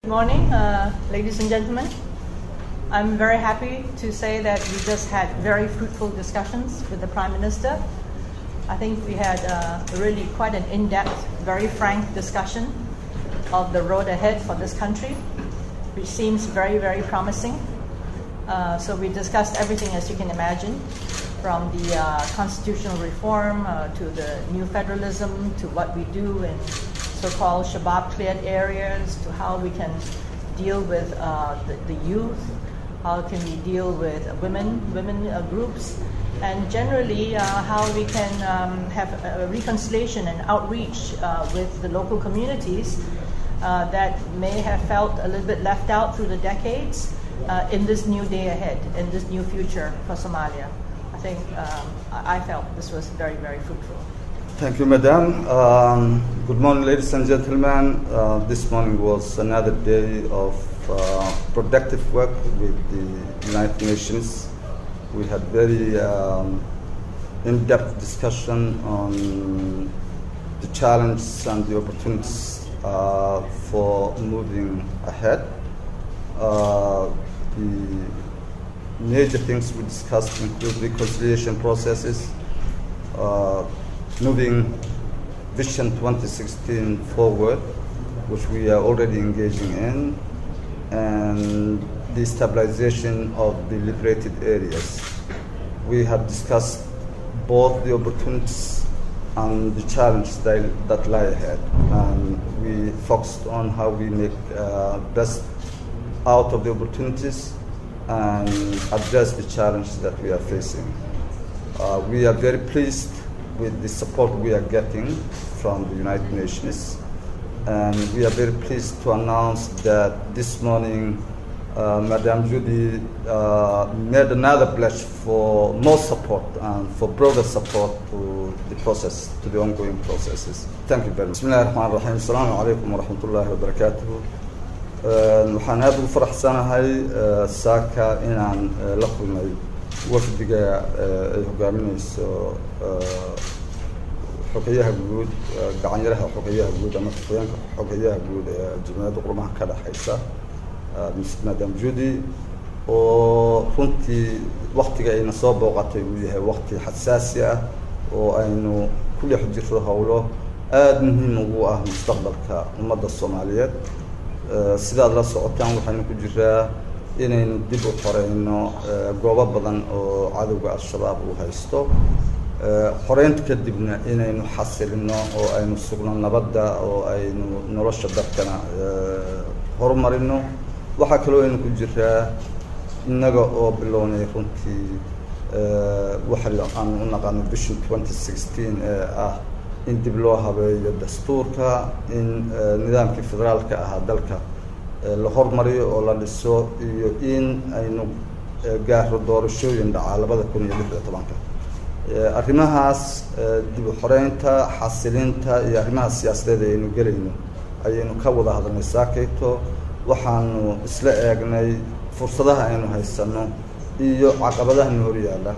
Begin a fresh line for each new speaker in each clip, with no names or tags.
Good morning, ladies and gentlemen. I'm very happy to say that we just had very fruitful discussions with the Prime Minister. I think we had really quite an in-depth, very frank discussion of the road ahead for this country, which seems very, very promising. So we discussed everything, as you can imagine, from the constitutional reform to the new federalism, to what we do in so-called Shabab-cleared areas, to how we can deal with the youth, how can we deal with women groups, and generally how we can have a reconciliation and outreach with the local communities that may have felt a little bit left out through the decades in this new day ahead, in this new future for Somalia. I think I felt this was very, very fruitful.
Thank you, Madam. Good morning, ladies and gentlemen. This morning was another day of productive work with the United Nations. We had very in-depth discussion on the challenges and the opportunities for moving ahead. The major things we discussed include reconciliation processes, moving Vision 2016 forward, which we are already engaging in, and the stabilization of the liberated areas. We have discussed both the opportunities and the challenges that lie ahead, and we focused on how we make best out of the opportunities and address the challenges that we are facing. We are very pleased with the support we are getting from the United Nations, and we are very pleased to announce that this morning Madam Judy made another pledge for more support and for broader support to the process, to the ongoing processes. Thank you very much. Bismillahirrahmanirrahim. Assalamu alaikum wa rahmatullahi wa barakatuh. Waxaan aad ugu faraxsanahay saaka inaan la kulmay wafdiga ay hogaaminayso xogayaha guud, gacanyaraha xogayaha guud ama afhayeenka xogayaha guud ee Jamhuriyadda Qurumaha ka dhaxaysa, Madam Judy, oo runtii waqtiga ayna soo booqatay uu yahay waqti xasaasi ah oo aynu ku dhex jirro hawlo aad muhiim ugu ah mustaqbalka ummadda Soomaaliyeed. Sidaad la socotaan waxaynu ku jiraa inaynu dib u xoreyno goobo badan oo cadowga al-shabaab uu haysto, xoreynta kadibna inaynu xasilino oo aynu sugno nabadda oo aynu nolosha dadkana horumarino. Waxaa kaloo aynu ku jiraa innaga oo bilownay runtii waxa aan u naqaano Vision 2016 ee ah in dib loo habeeyo dastuurka, in nidaamkii federaalka ahaa dalka la hormariyo oo la dhiso, iyo in aynu gaaro doorashooyin dhaca 2016. Arrimahaas dib u xoreynta, xasilinta iyo arrimaha siyaasadeed aynu gelayno ayaynu ka wada hadalnay saakayto. Waxaanu isla eegnay fursadaha aynu haysano iyo caqabadaha hor yaalla.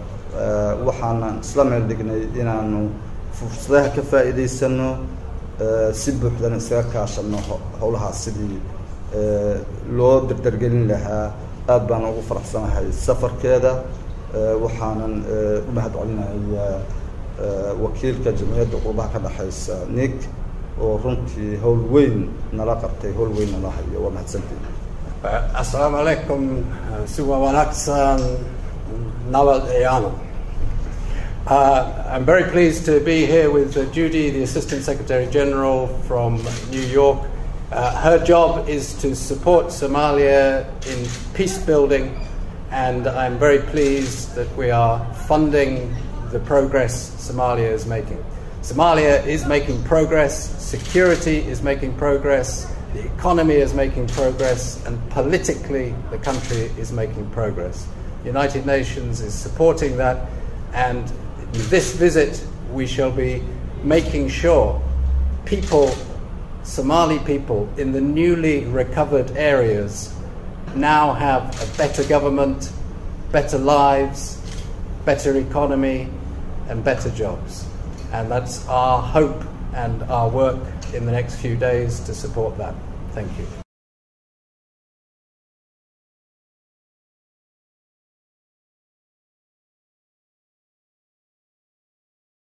Waxaana isla meel dhignay inaanu fursadaha ka faa'iideysano, si buuxda isaga kaashano howlaha sidii loo dardargelin lahaa. aad baan ugu faraxsanahay safarkeeda. Waxaanan u mahadcelinayaa wakiilka Jamhuriyadda Qurumaha ka dhaxaysa Nick oo runtii howl weyn nala qabtay, howl weyn nala hayo. Waa mahadsantiin.
Assalamu alaikum. Suwa wanaagsan nabad ayano. I'm very pleased to be here with Judy, the Assistant Secretary General from New York. Her job is to support Somalia in peace building, and I'm very pleased that we are funding the progress Somalia is making. Somalia is making progress, security is making progress, the economy is making progress, and politically the country is making progress. The United Nations is supporting that, and with this visit we shall be making sure people, Somali people in the newly recovered areas now have a better government, better lives, better economy and better jobs. And that's our hope and our work in the next few days to support that. Thank you.